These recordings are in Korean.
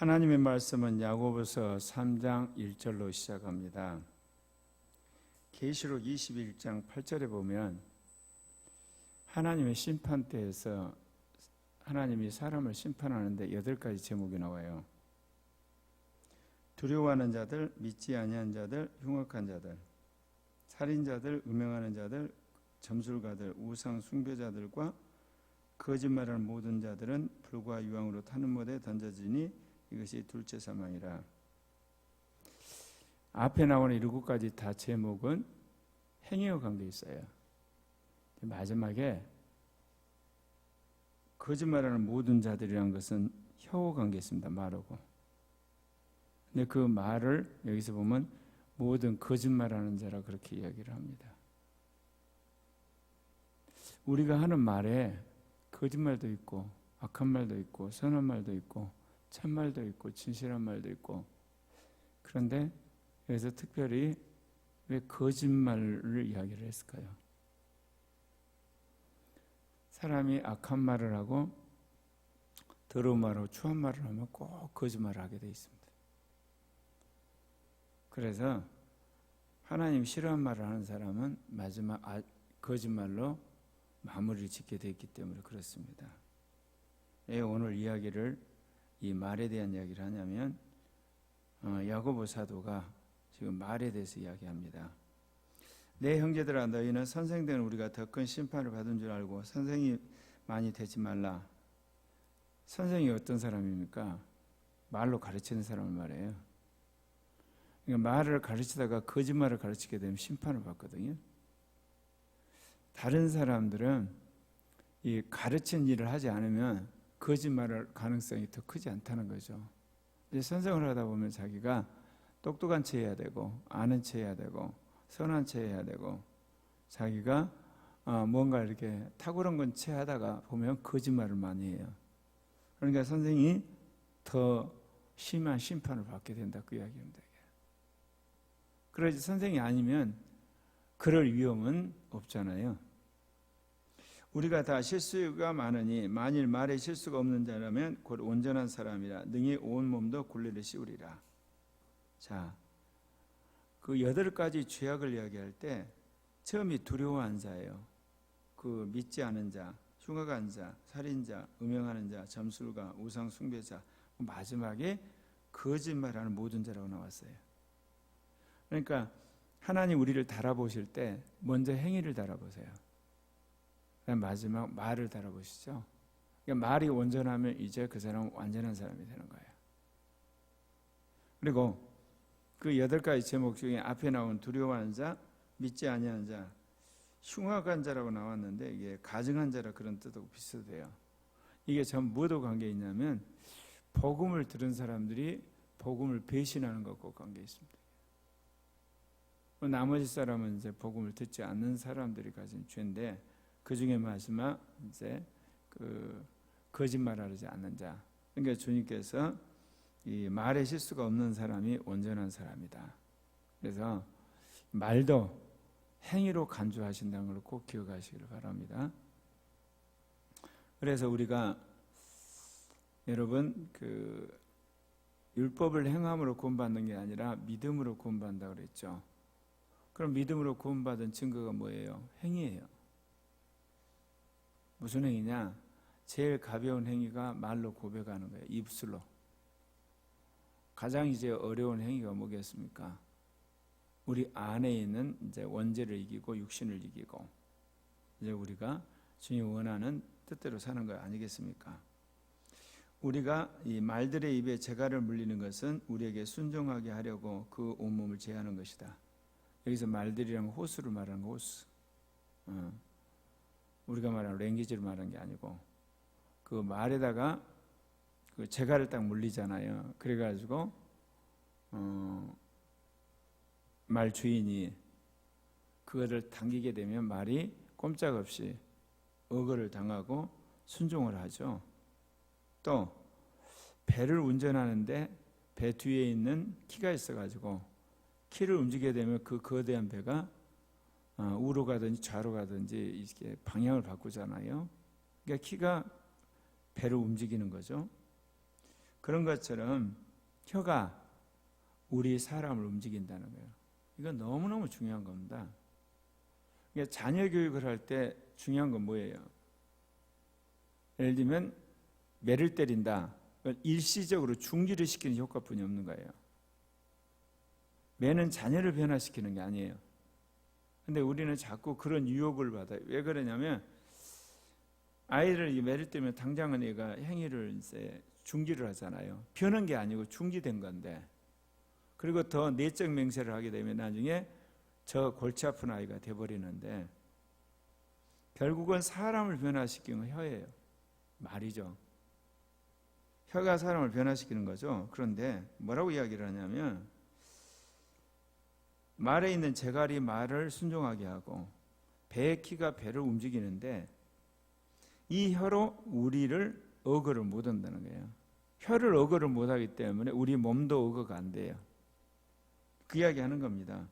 하나님의 말씀은 야고보서 3장 1절로 시작합니다. 계시록 21장 8절에 보면 하나님의 심판대에서 하나님이 사람을 심판하는데 8가지 제목이 나와요. 두려워하는 자들, 믿지 아니한 자들, 흉악한 자들, 살인자들, 음행하는 자들, 점술가들, 우상 숭배자들과 거짓말하는 모든 자들은 불과 유황으로 타는 못에 던져지니 이것이 둘째 사망이라. 앞에 나오는 7가지 다 제목은 행위와 관계 있어요. 마지막에 거짓말하는 모든 자들이라는 것은 혀와 관계 있습니다. 말하고. 근데 그 말을 여기서 보면 모든 거짓말하는 자라 그렇게 이야기를 합니다. 우리가 하는 말에 거짓말도 있고 악한 말도 있고 선한 말도 있고 참말도 있고 진실한 말도 있고, 그런데 여기서 특별히 왜 거짓말을 이야기를 했을까요? 사람이 악한 말을 하고 더러운 말하고 추한 말을 하면 꼭 거짓말을 하게 돼 있습니다. 그래서 하나님 싫어하는 말을 하는 사람은 마지막 거짓말로 마무리를 짓게 되어 있기 때문에 그렇습니다. 왜 오늘 이야기를 이 말에 대한 이야기를 하냐면 야고보 사도가 지금 말에 대해서 이야기합니다. 내 형제들아, 너희는 선생된 우리가 더 큰 심판을 받은 줄 알고 선생이 많이 되지 말라. 선생이 어떤 사람입니까? 말로 가르치는 사람을 말해요. 그러니까 말을 가르치다가 거짓말을 가르치게 되면 심판을 받거든요. 다른 사람들은 이 가르친 일을 하지 않으면 거짓말할 가능성이 더 크지 않다는 거죠. 이제 선생을 하다 보면 자기가 똑똑한 체 해야 되고 아는 체 해야 되고 선한 체 해야 되고 자기가 뭔가 이렇게 탁월한 건 체 하다가 보면 거짓말을 많이 해요. 그러니까 선생이 더 심한 심판을 받게 된다, 그 이야기입니다. 그러지 선생이 아니면 그럴 위험은 없잖아요. 우리가 다 실수가 많으니 만일 말에 실수가 없는 자라면 곧 온전한 사람이라 능히 온 몸도 굴레를 씌우리라. 자, 그 8가지 죄악을 이야기할 때 처음이 두려워한 자예요. 그 믿지 않은 자, 흉악한 자, 살인자, 음행하는 자, 점술가, 우상 숭배자, 마지막에 거짓말하는 모든 자라고 나왔어요. 그러니까 하나님 우리를 달아보실 때 먼저 행위를 달아보세요. 마지막 말을 달아보시죠. 그러니까 말이 온전하면 이제 그 사람은 완전한 사람이 되는 거예요. 그리고 그 8가지 제목 중에 앞에 나온 두려워하는 자, 믿지 아니하는 자, 흉악한 자라고 나왔는데 이게 가증한 자라 그런 뜻하고 비슷해요. 이게 전부 뭐도 관계 있냐면 복음을 들은 사람들이 복음을 배신하는 것과 관계 있습니다. 나머지 사람은 이제 복음을 듣지 않는 사람들이 가진 죄인데 그 중에 마지막 이제 그 거짓말하지 않는 자. 그러니까 주님께서 이 말에 실수가 없는 사람이 온전한 사람이다. 그래서 말도 행위로 간주하신다는 걸 꼭 기억하시기를 바랍니다. 그래서 우리가 여러분 그 율법을 행함으로 구원받는 게 아니라 믿음으로 구원받는다고 그랬죠. 그럼 믿음으로 구원받은 증거가 뭐예요? 행위예요. 무슨 행위냐? 제일 가벼운 행위가 말로 고백하는 거예요. 입술로. 가장 이제 어려운 행위가 뭐겠습니까? 우리 안에 있는 이제 원죄를 이기고 육신을 이기고 이제 우리가 주님 원하는 뜻대로 사는 거 아니겠습니까? 우리가 이 말들의 입에 재갈을 물리는 것은 우리에게 순종하게 하려고 그 온몸을 제하는 것이다. 여기서 말들이랑 호수를 말하는 거, 호수. 우리가 말하는 랭귀지를 말하는 게 아니고 그 말에다가 그 재갈을 딱 물리잖아요. 그래가지고 말 주인이 그거를 당기게 되면 말이 꼼짝없이 억울을 당하고 순종을 하죠. 또 배를 운전하는데 배 뒤에 있는 키가 있어가지고 키를 움직이게 되면 그 거대한 배가 우로 가든지 좌로 가든지 이렇게 방향을 바꾸잖아요. 그러니까 키가 배를 움직이는 거죠. 그런 것처럼 혀가 우리 사람을 움직인다는 거예요. 이건 너무너무 중요한 겁니다. 그러니까 자녀 교육을 할 때 중요한 건 뭐예요? 예를 들면 매를 때린다. 일시적으로 중지를 시키는 효과뿐이 없는 거예요. 매는 자녀를 변화시키는 게 아니에요. 근데 우리는 자꾸 그런 유혹을 받아요. 왜 그러냐면 아이를 매를 때면 당장은 얘가 행위를 이제 중지를 하잖아요. 변한 게 아니고 중지된 건데, 그리고 더 내적 맹세를 하게 되면 나중에 저 골치 아픈 아이가 돼버리는데, 결국은 사람을 변화시키는 건 혀예요. 말이죠. 혀가 사람을 변화시키는 거죠. 그런데 뭐라고 이야기를 하냐면 말에 있는 재갈이 말을 순종하게 하고 배의 키가 배를 움직이는데 이 혀로 우리를 억어를 못 한다는 거예요. 혀를 억어를 못하기 때문에 우리 몸도 억어가 안 돼요. 그 이야기 하는 겁니다.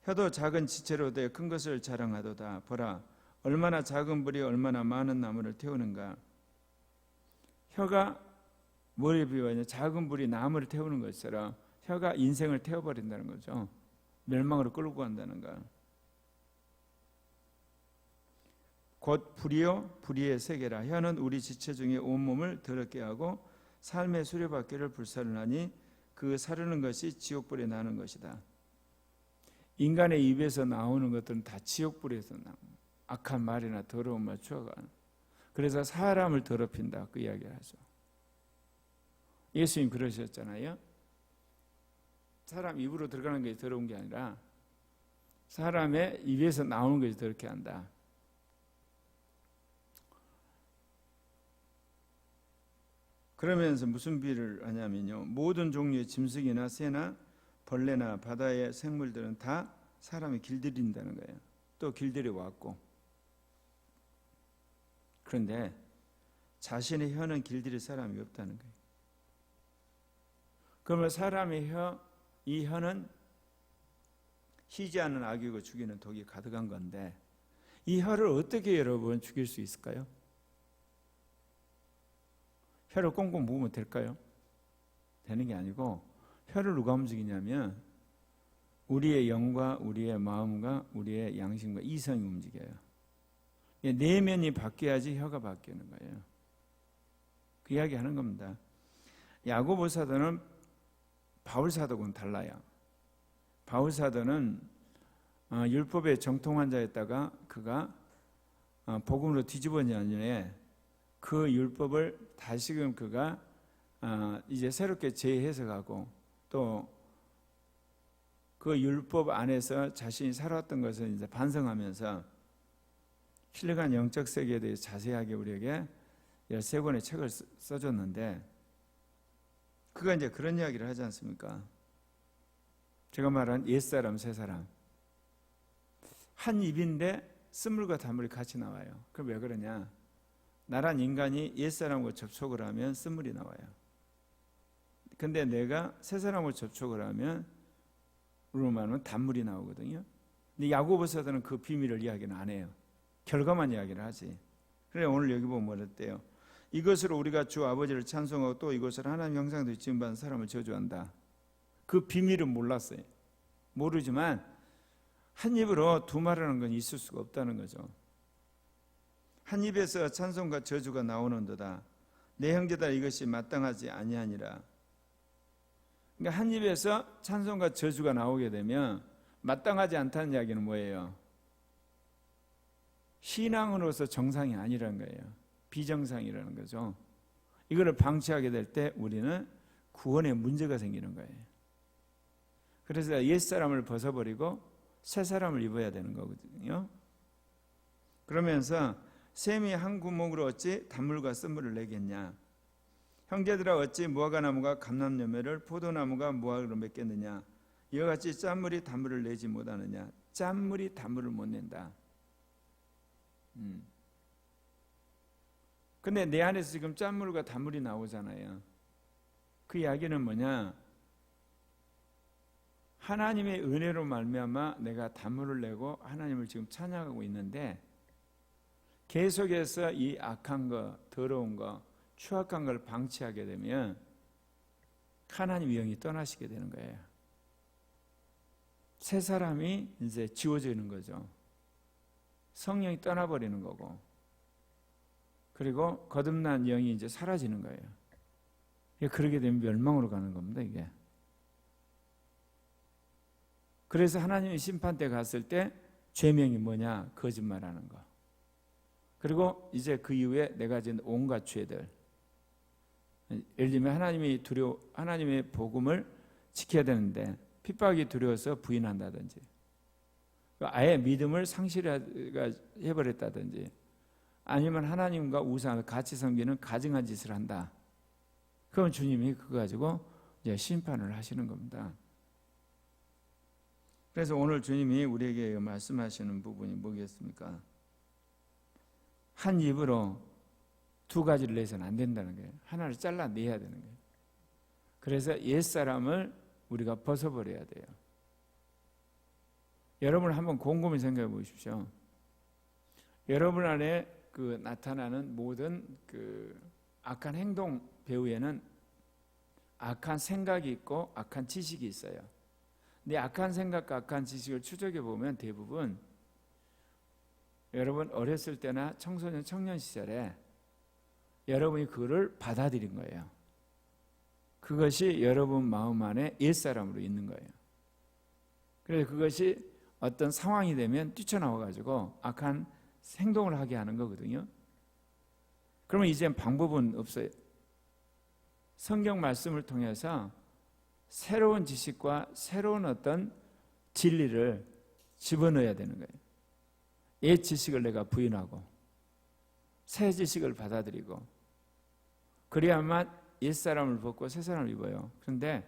혀도 작은 지체로 되어 큰 것을 자랑하도다. 보라, 얼마나 작은 불이 얼마나 많은 나무를 태우는가. 혀가 뭐에 비유하냐? 작은 불이 나무를 태우는 것처럼 혀가 인생을 태워버린다는 거죠. 멸망으로 끌고 간다는 거. 곧 불이요 불의의 세계라. 혀는 우리 지체 중에 온몸을 더럽게 하고 삶의 수레바퀴를 불사르나니 그 사르는 것이 지옥불에 나는 것이다. 인간의 입에서 나오는 것들은 다 지옥불에서 나오는 악한 말이나 더러운 말, 추억을. 그래서 사람을 더럽힌다, 그 이야기를 하죠. 예수님 그러셨잖아요. 사람 입으로 들어가는 것이 더러운 게 아니라 사람의 입에서 나오는 것이 더럽게 한다. 그러면서 무슨 비유를 하냐면요, 모든 종류의 짐승이나 새나 벌레나 바다의 생물들은 다 사람이 길들인다는 거예요. 또 길들여 왔고. 그런데 자신의 혀는 길들일 사람이 없다는 거예요. 그러면 사람의 이 혀는 희지 않는 악이고 죽이는 독이 가득한 건데 이 혀를 어떻게 여러분 죽일 수 있을까요? 혀를 꽁꽁 묶으면 될까요? 되는 게 아니고 혀를 누가 움직이냐면 우리의 영과 우리의 마음과 우리의 양심과 이성이 움직여요. 내면이 바뀌어야지 혀가 바뀌는 거예요. 그 이야기 하는 겁니다. 야고보 사도는 바울 사도하고는 달라요. 바울 사도는 율법의 정통한 자였다가 그가 복음으로 뒤집어진 후에 그 율법을 다시금 그가 이제 새롭게 재해석하고 또 그 율법 안에서 자신이 살아왔던 것을 이제 반성하면서 신령한 영적 세계에 대해 자세하게 우리에게 13권의 책을 써줬는데 그가 이제 그런 이야기를 하지 않습니까? 제가 말한 옛사람, 새사람. 한 입인데 쓴물과 단물이 같이 나와요. 그럼 왜 그러냐? 나란 인간이 옛사람과 접촉을 하면 쓴물이 나와요. 근데 내가 새사람과 접촉을 하면 우리로 말하면 단물이 나오거든요. 근데 야고보 사도는 그 비밀을 이야기는 안 해요. 결과만 이야기를 하지. 그래 오늘 여기 보면 뭐랬대요? 이것으로 우리가 주 아버지를 찬송하고 또 이것을 하나님 형상대로 지음받은 사람을 저주한다. 그 비밀은 몰랐어요. 모르지만 한 입으로 두 말하는 건 있을 수가 없다는 거죠. 한 입에서 찬송과 저주가 나오는도다. 내 형제다 이것이 마땅하지 아니하니라. 그러니까 한 입에서 찬송과 저주가 나오게 되면 마땅하지 않다는 이야기는 뭐예요? 신앙으로서 정상이 아니라는 거예요. 비정상이라는 거죠. 이거를 방치하게 될 때 우리는 구원에 문제가 생기는 거예요. 그래서 옛사람을 벗어버리고 새사람을 입어야 되는 거거든요. 그러면서 샘이 한 구멍으로 어찌 단물과 쓴물을 내겠냐? 형제들아 어찌 무화과나무가 감람열매를 포도나무가 무화과를 맺겠느냐? 이와 같이 짠물이 단물을 내지 못하느냐? 짠물이 단물을 못 낸다. 근데 내 안에서 지금 짠물과 단물이 나오잖아요. 그 이야기는 뭐냐? 하나님의 은혜로 말미암아 내가 단물을 내고 하나님을 지금 찬양하고 있는데 계속해서 이 악한 거, 더러운 거, 추악한 걸 방치하게 되면 하나님 영이 떠나시게 되는 거예요. 새 사람이 이제 지워지는 거죠. 성령이 떠나버리는 거고, 그리고 거듭난 영이 이제 사라지는 거예요. 그러게 되면 멸망으로 가는 겁니다, 이게. 그래서 하나님의 심판 때 갔을 때 죄명이 뭐냐? 거짓말하는 거. 그리고 이제 그 이후에 내가 지은 온갖 죄들. 예를 들면 하나님의 복음을 지켜야 되는데 핍박이 두려워서 부인한다든지, 아예 믿음을 상실해버렸다든지, 아니면 하나님과 우상을 같이 섬기는 가증한 짓을 한다. 그럼 주님이 그거 가지고 이제 심판을 하시는 겁니다. 그래서 오늘 주님이 우리에게 말씀하시는 부분이 뭐겠습니까? 한 입으로 두 가지를 내서는 안 된다는 거예요. 하나를 잘라내야 되는 거예요. 그래서 옛사람을 우리가 벗어버려야 돼요. 여러분 한번 곰곰이 생각해 보십시오. 여러분 안에 그 나타나는 모든 그 악한 행동 배후에는 악한 생각이 있고 악한 지식이 있어요. 근데 악한 생각과 악한 지식을 추적해 보면 대부분 여러분 어렸을 때나 청소년, 청년 시절에 여러분이 그거를 받아들인 거예요. 그것이 여러분 마음 안에 옛사람으로 있는 거예요. 그래서 그것이 어떤 상황이 되면 뛰쳐나와가지고 악한 행동을 하게 하는 거거든요. 그러면 이제 방법은 없어요. 성경 말씀을 통해서 새로운 지식과 새로운 어떤 진리를 집어넣어야 되는 거예요. 옛 지식을 내가 부인하고 새 지식을 받아들이고, 그래야만 옛 사람을 벗고 새 사람을 입어요. 그런데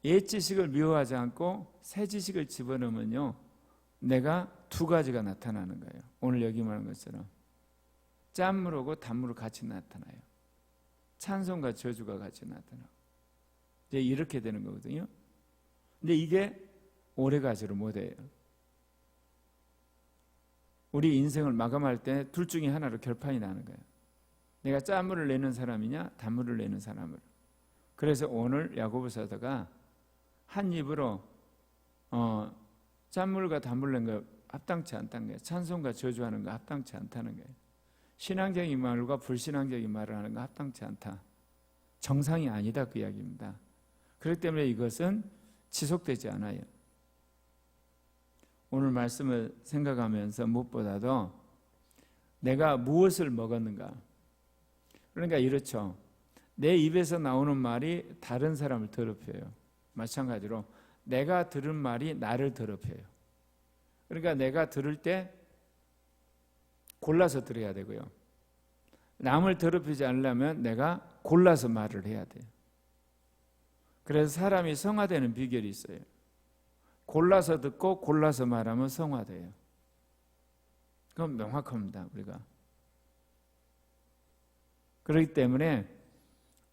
옛 지식을 미워하지 않고 새 지식을 집어넣으면요, 내가 두 가지가 나타나는 거예요. 오늘 여기 말한 것처럼 짠물하고 단물을 같이 나타나요. 찬송과 저주가 같이 나타나고, 이제 이렇게 되는 거거든요. 근데 이게 오래가지를 못해요. 우리 인생을 마감할 때 둘 중에 하나로 결판이 나는 거예요. 내가 짠물을 내는 사람이냐 단물을 내는 사람을. 그래서 오늘 야고보 사도가 한 입으로 짠물과 단물 낸 거 합당치 않다는 거예요. 찬송과 저주하는 거 합당치 않다는 거예요. 신앙적인 말과 불신앙적인 말을 하는 거 합당치 않다. 정상이 아니다, 그 이야기입니다. 그렇기 때문에 이것은 지속되지 않아요. 오늘 말씀을 생각하면서 무엇보다도 내가 무엇을 먹었는가. 그러니까 이렇죠. 내 입에서 나오는 말이 다른 사람을 더럽혀요. 마찬가지로 내가 들은 말이 나를 더럽혀요. 그러니까 내가 들을 때 골라서 들어야 되고요. 남을 더럽히지 않으려면 내가 골라서 말을 해야 돼요. 그래서 사람이 성화되는 비결이 있어요. 골라서 듣고 골라서 말하면 성화돼요. 그건 명확합니다, 우리가. 그렇기 때문에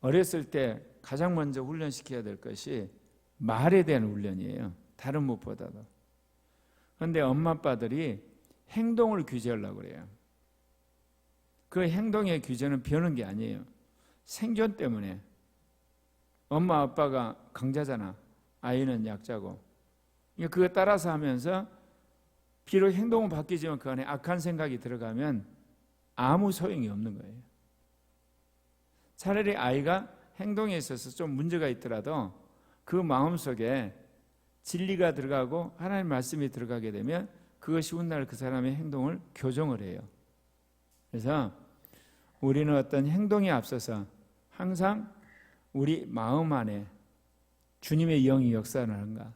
어렸을 때 가장 먼저 훈련시켜야 될 것이 말에 대한 훈련이에요. 다른 무엇보다도. 그런데 엄마 아빠들이 행동을 규제하려고 그래요. 그 행동의 규제는 배우는 게 아니에요. 생존 때문에. 엄마 아빠가 강자잖아. 아이는 약자고. 그거 따라서 하면서 비록 행동은 바뀌지만 그 안에 악한 생각이 들어가면 아무 소용이 없는 거예요. 차라리 아이가 행동에 있어서 좀 문제가 있더라도 그 마음속에 진리가 들어가고 하나님의 말씀이 들어가게 되면 그것이 훗날 그 사람의 행동을 교정을 해요. 그래서 우리는 어떤 행동에 앞서서 항상 우리 마음 안에 주님의 영이 역사하는가,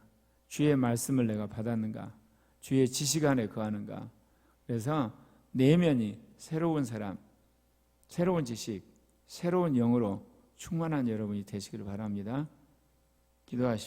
주의 말씀을 내가 받았는가, 주의 지식 안에 거하는가. 그래서 내면이 새로운 사람, 새로운 지식, 새로운 영으로 충만한 여러분이 되시기를 바랍니다. 기도하십시오.